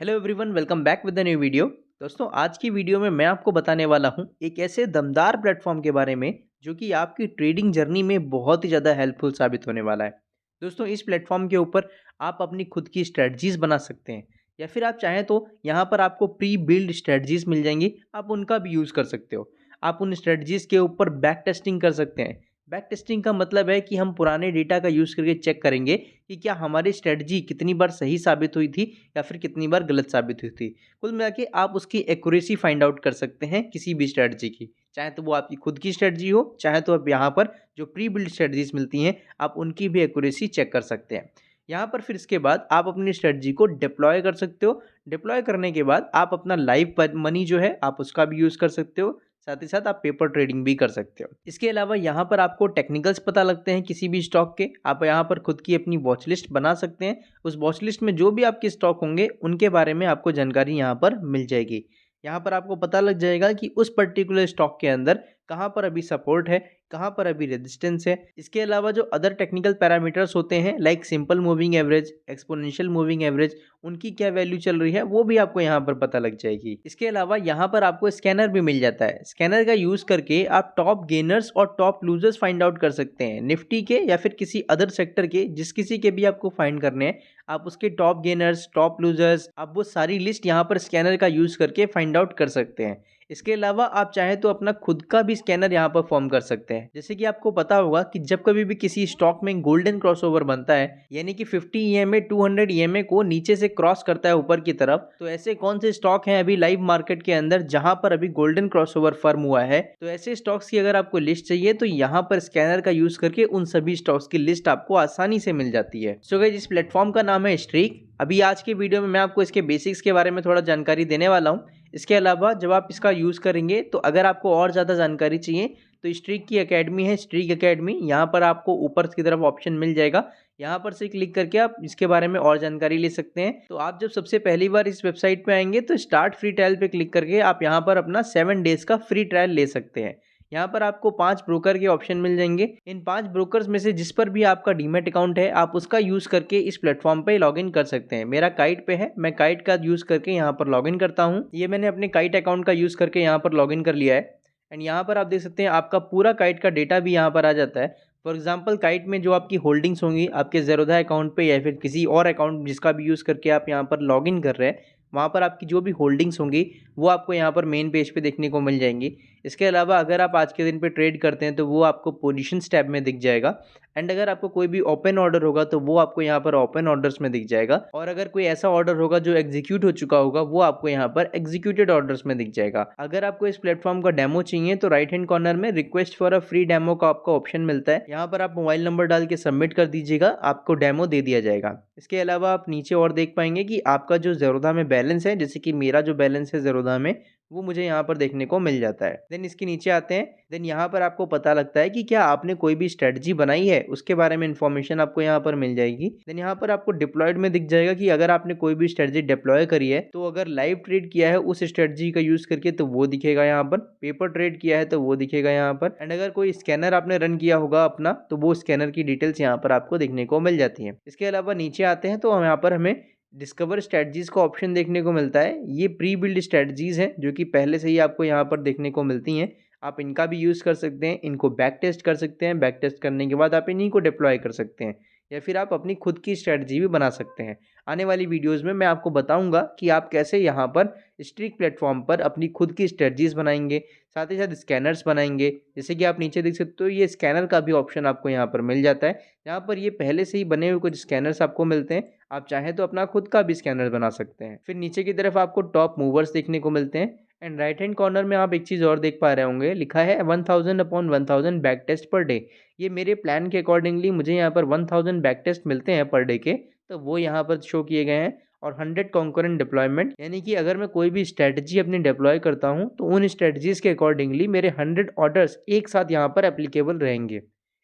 Hello everyone, welcome back with the new video. दोस्तों, आज की वीडियो में मैं आपको बताने वाला हूं एक ऐसे दमदार प्लेटफॉर्म के बारे में जो कि आपकी ट्रेडिंग जर्नी में बहुत ही ज़्यादा हेल्पफुल साबित होने वाला है। दोस्तों, इस प्लेटफॉर्म के ऊपर आप अपनी खुद की स्ट्रेटजीज बना सकते हैं या फिर आप चाहें तो यहाँ पर आपको प्री बिल्ड स्ट्रेटजीज मिल जाएंगी, आप उनका भी यूज़ कर सकते हो। आप उन स्ट्रेटजीज के ऊपर बैक टेस्टिंग कर सकते हैं। बैक टेस्टिंग का मतलब है कि हम पुराने डेटा का यूज़ करके चेक करेंगे कि क्या हमारी स्ट्रेटजी कितनी बार सही साबित हुई थी या फिर कितनी बार गलत साबित हुई थी। कुल मिला के आप उसकी एक्यूरेसी फाइंड आउट कर सकते हैं किसी भी स्ट्रेटजी की, चाहे तो वो आपकी खुद की स्ट्रेटजी हो, चाहे तो आप यहाँ पर जो प्री बिल्ड स्ट्रेटजीज मिलती हैं आप उनकी भी एक्यूरेसी चेक कर सकते हैं। यहाँ पर फिर इसके बाद आप अपनी स्ट्रेटजी को डिप्लॉय कर सकते हो। डिप्लॉय करने के बाद आप अपना लाइव मनी जो है आप उसका भी यूज़ कर सकते हो। साथ ही साथ आप पेपर ट्रेडिंग भी कर सकते हो। इसके अलावा यहाँ पर आपको टेक्निकल्स पता लगते हैं किसी भी स्टॉक के, आप यहाँ पर खुद की अपनी वॉच लिस्ट बना सकते हैं। उस वॉच लिस्ट में जो भी आपके स्टॉक होंगे उनके बारे में आपको जानकारी यहाँ पर मिल जाएगी। यहाँ पर आपको पता लग जाएगा कि उस पर्टिकुलर स्टॉक के अंदर कहाँ पर अभी सपोर्ट है, कहाँ पर अभी रेजिस्टेंस है। इसके अलावा जो अदर टेक्निकल पैरामीटर्स होते हैं like simple moving average, exponential moving average, उनकी क्या वैल्यू चल रही है वो भी आपको यहाँ पर पता लग जाएगी। इसके अलावा यहाँ पर आपको स्कैनर भी मिल जाता है। स्कैनर का यूज करके आप टॉप गेनर्स और टॉप लूजर्स फाइंड आउट कर सकते हैं, निफ्टी के या फिर किसी अदर सेक्टर के, जिस किसी के भी आपको फाइंड करने हैं। आप उसके टॉप गेनर्स, टॉप लूजर्स, आप वो सारी लिस्ट यहाँ पर स्कैनर का यूज करके फाइंड आउट कर सकते हैं। इसके अलावा आप चाहें तो अपना खुद का भी स्कैनर यहाँ पर फॉर्म कर सकते हैं। जैसे कि आपको पता होगा कि जब कभी भी किसी स्टॉक में गोल्डन क्रॉसओवर बनता है, यानी कि 50 ईएमए 200 ईएमए को नीचे से क्रॉस करता है ऊपर की तरफ, तो ऐसे कौन से स्टॉक हैं अभी लाइव मार्केट के अंदर जहां पर अभी गोल्डन क्रॉसओवर फर्म हुआ है। तो ऐसे स्टॉक्स की अगर आपको लिस्ट चाहिए तो यहाँ पर स्कैनर का यूज करके उन सभी स्टॉक्स की लिस्ट आपको आसानी से मिल जाती है। सो गाइस, इस प्लेटफॉर्म का नाम है स्ट्रीक। अभी आज के वीडियो में मैं आपको इसके बेसिक्स के बारे में थोड़ा जानकारी देने वाला हूँ। इसके अलावा जब आप इसका यूज़ करेंगे तो अगर आपको और ज़्यादा जानकारी चाहिए तो स्ट्रीक की एकेडमी है, स्ट्रीक एकेडमी। यहाँ पर आपको ऊपर की तरफ ऑप्शन मिल जाएगा, यहाँ पर से क्लिक करके आप इसके बारे में और जानकारी ले सकते हैं। तो आप जब सबसे पहली बार इस वेबसाइट पे आएंगे तो स्टार्ट फ्री ट्रायल पे क्लिक करके आप यहाँ पर अपना 7 डेज का फ्री ट्रायल ले सकते हैं। यहाँ पर आपको 5 ब्रोकर के ऑप्शन मिल जाएंगे। इन 5 ब्रोकर्स में से जिस पर भी आपका डीमैट अकाउंट है आप उसका यूज करके इस प्लेटफॉर्म पे लॉगिन कर सकते हैं। मेरा काइट पे है, मैं काइट का यूज करके यहाँ पर लॉगिन करता हूँ। ये मैंने अपने काइट अकाउंट का यूज करके यहाँ पर लॉगिन कर लिया है। एंड यहाँ पर आप देख सकते हैं आपका पूरा काइट का डेटा भी यहाँ पर आ जाता है। फॉर एग्जाम्पल, काइट में जो आपकी होल्डिंग्स होंगी आपके ज़ेरोधा अकाउंट पे या फिर किसी और अकाउंट जिसका भी यूज़ करके आप यहाँ पर लॉगिन कर रहे हैं, वहाँ पर आपकी जो भी होल्डिंग्स होंगी वो आपको यहाँ पर मेन पेज पे देखने को मिल जाएंगी। इसके अलावा अगर आप आज के दिन पे ट्रेड करते हैं तो वो आपको पोजीशंस टैब में दिख जाएगा। एंड अगर आपको कोई भी ओपन ऑर्डर होगा तो वो आपको यहाँ पर ओपन ऑर्डर्स में दिख जाएगा। और अगर कोई ऐसा ऑर्डर होगा जो एग्जीक्यूट हो चुका होगा वो आपको यहाँ पर एग्जीक्यूटेड ऑर्डर्स में दिख जाएगा। अगर आपको इस प्लेटफॉर्म का डेमो चाहिए तो राइट हैंड कॉर्नर में request for a free demo का आपका ऑप्शन मिलता है। यहाँ पर आप मोबाइल नंबर डाल के सबमिट कर दीजिएगा, आपको डेमो दे दिया जाएगा। इसके अलावा आप नीचे और देख पाएंगे कि आपका जो ज़ेरोधा में बैलेंस है, जैसे कि मेरा जो बैलेंस है ज़ेरोधा में, वो मुझे यहाँ पर देखने को मिल जाता है। देन इसके नीचे आते हैं। देन यहाँ पर आपको पता लगता है कि क्या आपने कोई भी स्ट्रेटजी बनाई है, उसके बारे में इन्फॉर्मेशन आपको यहाँ पर मिल जाएगी। देन यहाँ पर आपको डिप्लॉयड में दिख जाएगा कि अगर आपने कोई भी स्ट्रेटजी डिप्लॉय करी है तो अगर लाइव ट्रेड किया है उस स्ट्रेटजी का यूज करके तो वो दिखेगा यहाँ पर, पेपर ट्रेड किया है तो वो दिखेगा यहाँ पर। एंड अगर कोई स्कैनर आपने रन किया होगा अपना तो वो स्कैनर की डिटेल्स यहाँ पर आपको देखने को मिल जाती है। इसके अलावा नीचे आते हैं तो यहाँ पर हमें डिस्कवर स्ट्रेटजीज का ऑप्शन देखने को मिलता है। ये प्री बिल्ड स्ट्रेटजीज हैं जो कि पहले से ही आपको यहाँ पर देखने को मिलती हैं। आप इनका भी यूज़ कर सकते हैं, इनको बैक टेस्ट कर सकते हैं। बैक टेस्ट करने के बाद आप इन्हीं को डिप्लॉय कर सकते हैं या फिर आप अपनी खुद की स्ट्रेटजी भी बना सकते हैं। आने वाली वीडियोस में मैं आपको बताऊंगा कि आप कैसे यहाँ पर स्ट्रीक प्लेटफॉर्म पर अपनी खुद की स्ट्रेटजीज बनाएंगे, साथ ही साथ स्कैनर्स बनाएंगे। जैसे कि आप नीचे देख सकते हो ये स्कैनर का भी ऑप्शन आपको यहाँ पर मिल जाता है। यहाँ पर ये पहले से ही बने हुए कुछ स्कैनर्स आपको मिलते हैं, आप चाहें तो अपना खुद का भी स्कैनर बना सकते हैं। फिर नीचे की तरफ आपको टॉप मूवर्स देखने को मिलते हैं। एंड राइट हैंड कॉर्नर में आप एक चीज़ और देख पा रहे होंगे, लिखा है 1000/1000 बैक टेस्ट पर डे। ये मेरे प्लान के अकॉर्डिंगली मुझे यहाँ पर 1000 बैक टेस्ट मिलते हैं पर डे के, तो वो यहाँ पर शो किए गए हैं। और 100 कॉन्करेंट डिप्लॉयमेंट, यानी कि अगर मैं कोई भी स्ट्रेटजी अपनी डिप्लॉय करता हूँ तो उन स्ट्रेटजीज के अकॉर्डिंगली मेरे 100 ऑर्डर्स एक साथ यहाँ पर एप्लीकेबल रहेंगे।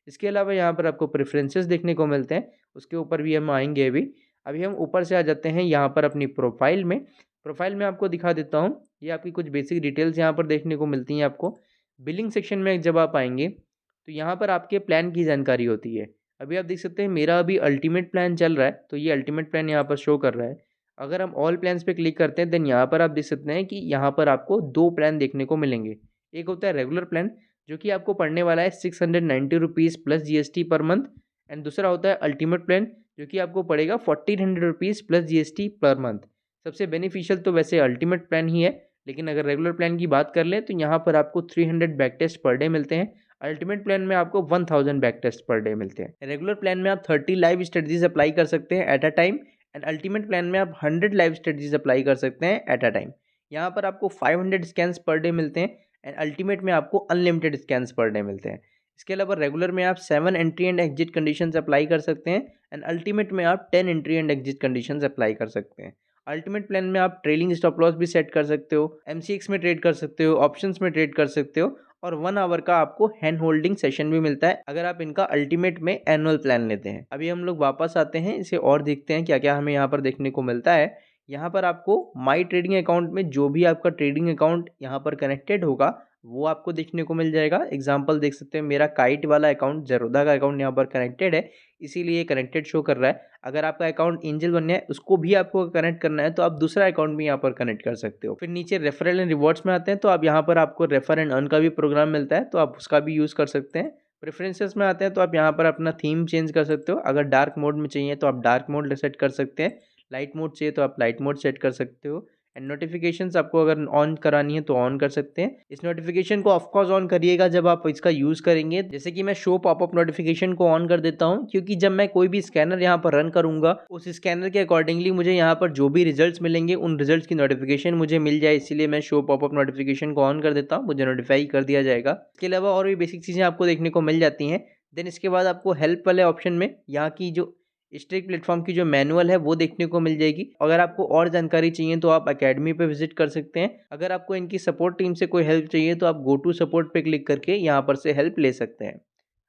इसके अलावा यहाँ पर आपको प्रेफरेंसेस देखने को मिलते हैं, उसके ऊपर भी हम आएंगे अभी। अभी हम ऊपर से आ जाते हैं यहाँ पर अपनी प्रोफाइल में। प्रोफाइल में आपको दिखा देता हूँ, ये आपकी कुछ बेसिक डिटेल्स यहाँ पर देखने को मिलती हैं आपको। बिलिंग सेक्शन में जब आप आएंगे तो यहाँ पर आपके प्लान की जानकारी होती है। अभी आप देख सकते हैं मेरा अभी अल्टीमेट प्लान चल रहा है, तो ये अल्टीमेट प्लान यहाँ पर शो कर रहा है। अगर हम ऑल प्लान्स पे क्लिक करते हैं देन यहाँ पर आप देख सकते हैं कि यहाँ पर आपको 2 प्लान देखने को मिलेंगे। एक होता है रेगुलर प्लान जो कि आपको पड़ने वाला है 690 rupees plus GST per month, and दूसरा होता है अल्टीमेट प्लान जो कि आपको पड़ेगा 1400 rupees plus GST per month. सबसे बेनिफिशियल तो वैसे अल्टीमेट प्लान ही है, लेकिन अगर रेगुलर प्लान की बात कर लें तो यहाँ पर आपको 300 बैक टेस्ट पर डे मिलते हैं। अल्टीमेट प्लान में आपको 1000 बैक टेस्ट पर डे मिलते हैं। रेगुलर प्लान में आप 30 लाइव स्ट्रेटजीज अप्लाई कर सकते हैं at a time, and ultimate plan में आप 100 लाइव स्ट्रेटजीज अप्लाई कर सकते हैं एट अ टाइम। यहाँ पर आपको 500 स्कैन्स पर डे मिलते हैं, एंड अल्टीमेट में आपको अनलिमिटेड स्कैन्स पर डे मिलते हैं। इसके अलावा रेगुलर में आप 7 entry and exit conditions apply कर सकते हैं, एंड अल्टीमेट में आप 10 entry and exit conditions apply कर सकते हैं। अल्टीमेट प्लान में आप ट्रेलिंग स्टॉप लॉस भी सेट कर सकते हो, एमसीएक्स में ट्रेड कर सकते हो, ऑप्शंस में ट्रेड कर सकते हो, और 1 आवर का आपको हैंड होल्डिंग सेशन भी मिलता है अगर आप इनका अल्टीमेट में एनुअल प्लान लेते हैं। अभी हम लोग वापस आते हैं इसे और देखते हैं क्या क्या हमें यहाँ पर देखने को मिलता है। यहाँ पर आपको माई ट्रेडिंग अकाउंट में जो भी आपका ट्रेडिंग अकाउंट यहाँ पर कनेक्टेड होगा वो आपको देखने को मिल जाएगा। एग्जाम्पल देख सकते हैं, मेरा काइट वाला अकाउंट, ज़रोधा का अकाउंट यहाँ पर कनेक्टेड है, इसीलिए कनेक्टेड शो कर रहा है। अगर आपका अकाउंट एंजल बनना है, उसको भी आपको कनेक्ट करना है, तो आप दूसरा अकाउंट भी यहाँ पर कनेक्ट कर सकते हो। फिर नीचे रेफरल एंड रिवॉर्ड्स में आते हैं तो आप यहाँ पर आपको रेफर एंड अर्न का भी प्रोग्राम मिलता है, तो आप उसका भी यूज़ कर सकते हैं। प्रेफरेंसेस में आते हैं तो आप यहाँ पर अपना थीम चेंज कर सकते हो। अगर डार्क मोड में चाहिए तो आप डार्क मोड सेट कर सकते हैं, लाइट मोड चाहिए तो आप लाइट मोड सेट कर सकते हो, एंड नोटिफिकेशंस आपको अगर ऑन करानी है तो ऑन कर सकते हैं। इस नोटिफिकेशन को ऑफकोर्स ऑन करिएगा जब आप इसका यूज़ करेंगे। जैसे कि मैं शो पॉपअप नोटिफिकेशन को ऑन कर देता हूं, क्योंकि जब मैं कोई भी स्कैनर यहाँ पर रन करूंगा उस स्कैनर के अकॉर्डिंगली मुझे यहाँ पर जो भी रिजल्ट्स मिलेंगे उन रिजल्ट्स की नोटिफिकेशन मुझे मिल जाए, इसीलिए मैं शो पॉपअप नोटिफिकेशन को ऑन कर देता हूँ, मुझे नोटिफाई कर दिया जाएगा। इसके अलावा और भी बेसिक चीज़ें आपको देखने को मिल जाती हैं। देन इसके बाद आपको हेल्प वाले ऑप्शन में यहाँ की जो स्ट्रिक प्लेटफॉर्म की जो मैनुअल है वो देखने को मिल जाएगी। अगर आपको और जानकारी चाहिए तो आप एकेडमी पे विजिट कर सकते हैं। अगर आपको इनकी सपोर्ट टीम से कोई हेल्प चाहिए तो आप गो टू सपोर्ट पे क्लिक करके यहाँ पर से हेल्प ले सकते हैं।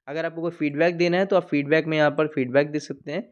अगर आपको कोई फीडबैक देना है तो आप फीडबैक में यहाँ पर फीडबैक दे सकते हैं।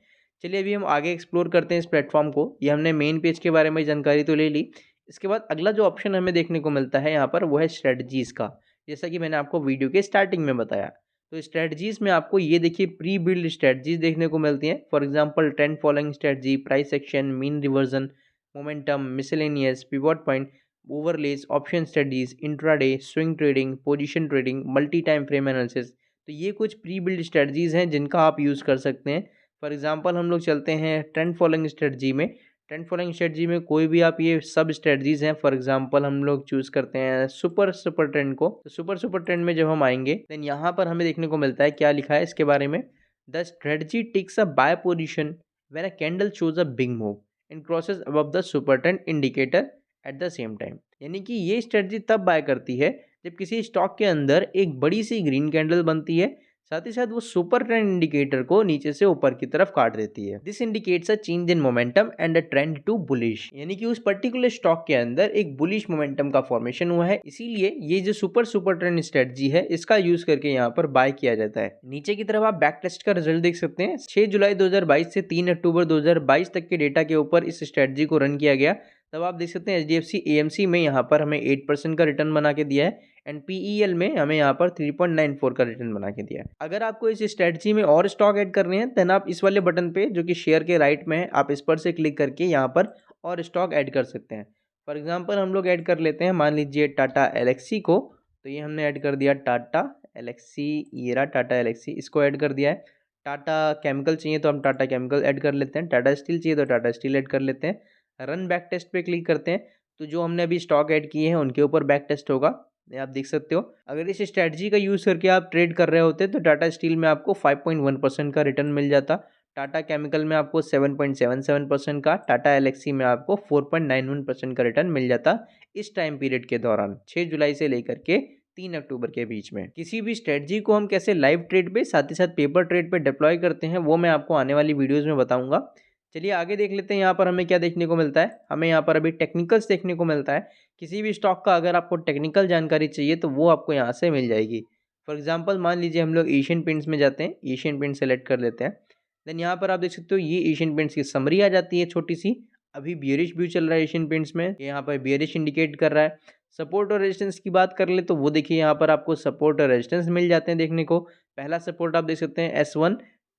चलिए अभी हम आगे एक्सप्लोर करते हैं इस प्लेटफॉर्म को। ये हमने मेन पेज के बारे में जानकारी तो ले ली। इसके बाद अगला जो ऑप्शन हमें देखने को मिलता है यहाँ पर वो है स्ट्रेटजीज़ का, जैसा कि मैंने आपको वीडियो के स्टार्टिंग में बताया। तो स्ट्रेटजीज़ में आपको ये देखिए प्री बिल्ड स्ट्रेटजीज़ देखने को मिलती हैं। For example trend following strategy, price action, mean reversion, momentum, miscellaneous, pivot point, overlays, option studies, intraday, swing trading, position trading, multi time frame analysis. तो ये कुछ प्री बिल्ड स्ट्रेटजीज़ हैं जिनका आप यूज़ कर सकते हैं। फॉर एग्जांपल हम लोग चलते हैं ट्रेंड फॉलोइंग स्ट्रेटजी में। ट्रेंड फॉलोइंग स्ट्रेटजी में कोई भी आप ये सब स्ट्रेटजीज हैं। फॉर एग्जांपल हम लोग चूज़ करते हैं सुपर ट्रेंड को। तो सुपर ट्रेंड में जब हम आएंगे देन यहाँ पर हमें देखने को मिलता है क्या लिखा है इसके बारे में। The strategy takes a buy position when a candle shows a big move and crosses above the super trend indicator at the same time. यानी कि ये स्ट्रेटजी तब बाय करती है जब किसी स्टॉक के अंदर एक बड़ी सी ग्रीन कैंडल बनती है, साथ ही साथ वो सुपर ट्रेंड इंडिकेटर को नीचे से ऊपर की तरफ काट देती है। This indicates a change in momentum and a trend to bullish, यानी कि उस पर्टिकुलर स्टॉक के अंदर एक बुलिश मोमेंटम का फॉर्मेशन हुआ है। इसीलिए ये जो सुपर ट्रेंड स्ट्रेटजी है इसका यूज करके यहाँ पर बाय किया जाता है। नीचे की तरफ आप बैक टेस्ट का रिजल्ट देख सकते हैं। 6 जुलाई 2022 से 3 अक्टूबर 2022 तक के डेटा के ऊपर इस स्ट्रेटजी को रन किया गया। तब आप देख सकते हैं HDFC AMC में यहाँ पर हमें 8% का रिटर्न बना के दिया है, एंड PEL में हमें यहाँ पर 3.94 का रिटर्न बना के दिया है। अगर आपको इस स्ट्रेटजी में और स्टॉक ऐड करने हैं देन आप इस वाले बटन पे जो कि शेयर के राइट में है आप इस पर से क्लिक करके यहाँ पर और स्टॉक ऐड कर सकते हैं। फॉर एग्जांपल हम लोग ऐड कर लेते हैं, मान लीजिए टाटा एलेक्सी को। तो ये हमने ऐड कर दिया टाटा एलेक्सी, ये रहा टाटा एलेक्सी, इसको ऐड कर दिया है। टाटा केमिकल चाहिए तो हम टाटा केमिकल ऐड कर लेते हैं। टाटा स्टील चाहिए तो टाटा स्टील ऐड कर लेते हैं। रन बैक टेस्ट पे क्लिक करते हैं तो जो हमने अभी स्टॉक ऐड किए हैं उनके ऊपर बैक टेस्ट होगा, ये आप देख सकते हो। अगर इस स्ट्रेटजी का यूज़ करके आप ट्रेड कर रहे होते तो टाटा स्टील में आपको 5.1% का रिटर्न मिल जाता, टाटा केमिकल में आपको 7.77% का, टाटा एलेक्सी में आपको 4.91% का रिटर्न मिल जाता इस टाइम पीरियड के दौरान, 6 जुलाई से लेकर के 3 अक्टूबर के बीच में। किसी भी स्ट्रेटजी को हम कैसे लाइव ट्रेड पे साथ ही साथ पेपर ट्रेड पे डिप्लॉय करते हैं वो मैं आपको आने वाली वीडियोज़ में बताऊँगा। चलिए आगे देख लेते हैं यहाँ पर हमें क्या देखने को मिलता है। हमें यहाँ पर अभी टेक्निकल्स देखने को मिलता है। किसी भी स्टॉक का अगर आपको टेक्निकल जानकारी चाहिए तो वो आपको यहाँ से मिल जाएगी। फॉर एग्जांपल मान लीजिए हम लोग एशियन पेंट्स में जाते हैं, एशियन पेंट सेलेक्ट कर लेते हैं। देन यहाँ पर आप देख सकते हो ये एशियन पेंट्स की समरी आ जाती है छोटी सी। अभी बियरिश व्यू चल रहा है एशियन पेंट्स में, यहाँ पर बियरिश इंडिकेट कर रहा है। सपोर्ट और रेजिस्टेंस की बात कर ले तो वो देखिए यहाँ पर आपको सपोर्ट और रेजिस्टेंस मिल जाते हैं देखने को। पहला सपोर्ट आप देख सकते हैं S1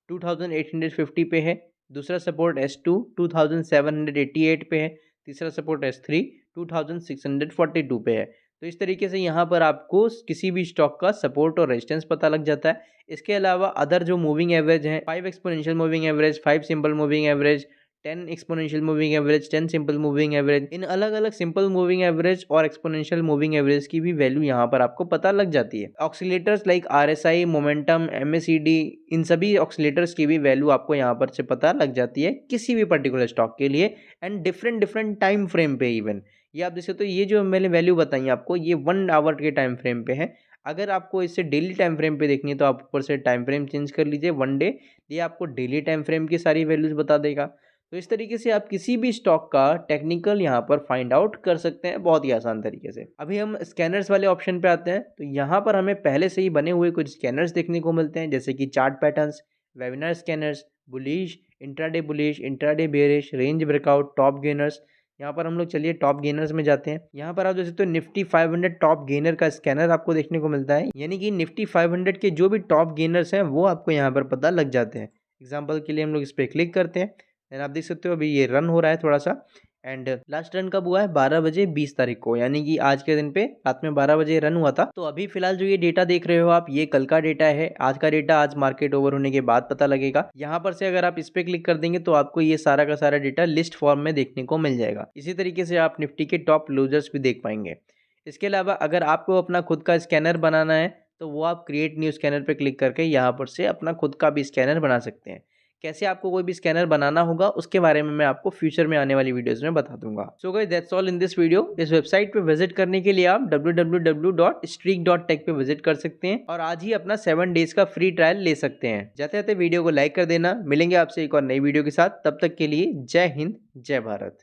2850 पे है, दूसरा सपोर्ट S2 2788 पे है, तीसरा सपोर्ट S3 2642 पे है। तो इस तरीके से यहाँ पर आपको किसी भी स्टॉक का सपोर्ट और रेजिस्टेंस पता लग जाता है। इसके अलावा अदर जो मूविंग एवरेज हैं, 5 exponential moving average, 5 simple moving average, 10 exponential moving average, 10 simple moving average, इन अलग-अलग सिंपल मूविंग एवरेज और एक्सपोनेंशियल मूविंग एवरेज की भी वैल्यू यहाँ पर आपको पता लग जाती है। ऑक्सीलेटर्स लाइक RSI, मोमेंटम, MACD, इन सभी ऑक्सीलेटर्स की भी वैल्यू आपको यहाँ पर से पता लग जाती है किसी भी पर्टिकुलर स्टॉक के लिए एंड डिफरेंट टाइम फ्रेम पे इवन। ये आप देख सकते हो, ये जो मैंने वैल्यू बताई आपको ये 1 आवर के टाइम फ्रेम पे है। अगर आपको इसे डेली टाइम फ्रेम पे देखनी है तो आप ऊपर से टाइम फ्रेम चेंज कर लीजिए 1 डे, ये आपको डेली टाइम फ्रेम की सारी वैल्यूज बता देगा। तो इस तरीके से आप किसी भी स्टॉक का टेक्निकल यहाँ पर फाइंड आउट कर सकते हैं बहुत ही आसान तरीके से। अभी हम स्कैनर्स वाले ऑप्शन पे आते हैं, तो यहाँ पर हमें पहले से ही बने हुए कुछ स्कैनर्स देखने को मिलते हैं, जैसे कि chart patterns, webinar scanners, bullish, intraday bearish, range breakout, top gainers. यहाँ पर हम लोग चलिए टॉप गेनर्स में जाते हैं। यहाँ पर आप देख सकते हो निफ्टी 500 टॉप गेनर का स्कैनर आपको देखने को मिलता है, यानी कि निफ्टी 500 के जो भी टॉप गेनर्स हैं वो आपको यहाँ पर पता लग जाते हैं। एग्जाम्पल के लिए हम लोग इस पर क्लिक करते हैं एंड आप देख सकते हो अभी ये रन हो रहा है थोड़ा सा, एंड लास्ट रन कब हुआ है 12 बजे 20 तारीख को, यानी कि आज के दिन पे रात में 12 बजे रन हुआ था। तो अभी फिलहाल जो ये डेटा देख रहे हो आप, ये कल का डेटा है, आज का डेटा आज मार्केट ओवर होने के बाद पता लगेगा। यहाँ पर से अगर आप इस पे क्लिक कर देंगे तो आपको ये सारा का सारा डेटा लिस्ट फॉर्म में देखने को मिल जाएगा। इसी तरीके से आप निफ्टी के टॉप लूजर्स भी देख पाएंगे। इसके अलावा अगर आपको अपना खुद का स्कैनर बनाना है तो वो आप क्रिएट न्यू स्कैनर पे क्लिक करके यहाँ पर से अपना खुद का भी स्कैनर बना सकते हैं। कैसे आपको कोई भी स्कैनर बनाना होगा उसके बारे में मैं आपको फ्यूचर में आने वाली वीडियोस में बता दूंगा। So guys that's all in this video. इस वेबसाइट पे विजिट करने के लिए आप www.streak.tech पे विजिट कर सकते हैं और आज ही अपना 7 डेज का फ्री ट्रायल ले सकते हैं। जाते जाते वीडियो को लाइक कर देना। मिलेंगे आपसे एक और नई वीडियो के साथ, तब तक के लिए जय हिंद, जय भारत।